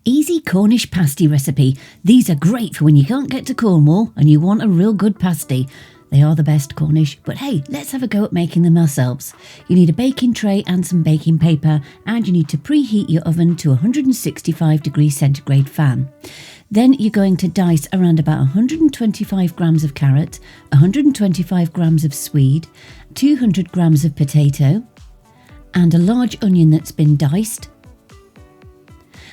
Easy Cornish pasty recipe. These are great for when you can't get to Cornwall and you want a real good pasty. They are the best Cornish, but hey, let's have a go at making them ourselves. You need a baking tray and some baking paper, and you need to preheat your oven to 165 degrees centigrade fan. Then you're going to dice around about 125 grams of carrot, 125 grams of swede, 200 grams of potato, and a large onion that's been diced.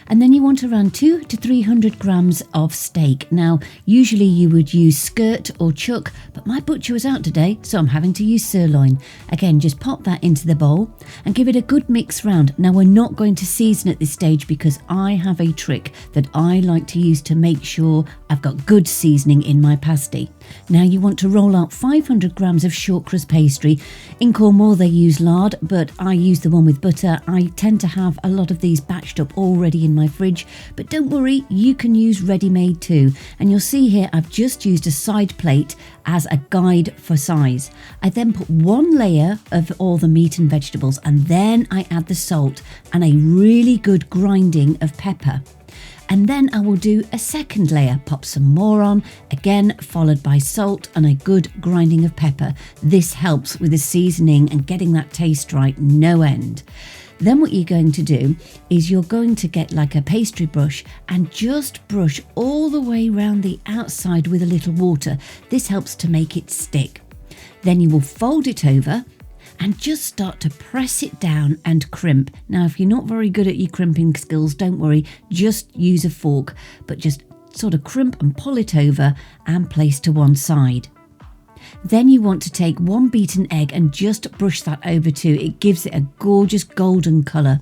And then you want around 200 to 300 grams of steak. Now, usually you would use skirt or chuck, but my butcher was out today, so I'm having to use sirloin. Again, just pop that into the bowl and give it a good mix round. Now, we're not going to season at this stage because I have a trick that I like to use to make sure I've got good seasoning in my pasty. Now, you want to roll out 500 grams of short crust pastry. In Cornwall, they use lard, but I use the one with butter. I tend to have a lot of these batched up already in my fridge, but don't worry, you can use ready-made too. And you'll see here I've just used a side plate as a guide for size. I then put one layer of all the meat and vegetables, and then I add the salt and a really good grinding of pepper. And then I will do a second layer, pop some more on, again followed by salt and a good grinding of pepper. This helps with the seasoning and getting that taste right, no end. Then what you're going to do is you're going to get like a pastry brush and just brush all the way around the outside with a little water. This helps to make it stick. Then you will fold it over and just start to press it down and crimp. Now, if you're not very good at your crimping skills, don't worry, just use a fork, but just sort of crimp and pull it over and place to one side. Then you want to take one beaten egg and just brush that over too. It gives it a gorgeous golden colour.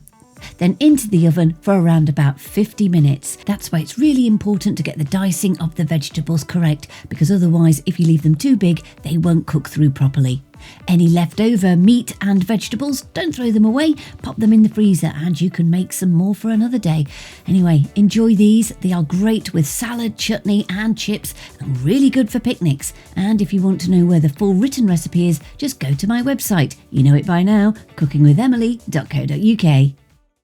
Then into the oven for around about 50 minutes. That's why it's really important to get the dicing of the vegetables correct, because otherwise if you leave them too big, they won't cook through properly. Any leftover meat and vegetables, don't throw them away, pop them in the freezer and you can make some more for another day. Anyway, enjoy these. They are great with salad, chutney and chips and really good for picnics. And if you want to know where the full written recipe is, just go to my website. You know it by now, cookingwithemily.co.uk.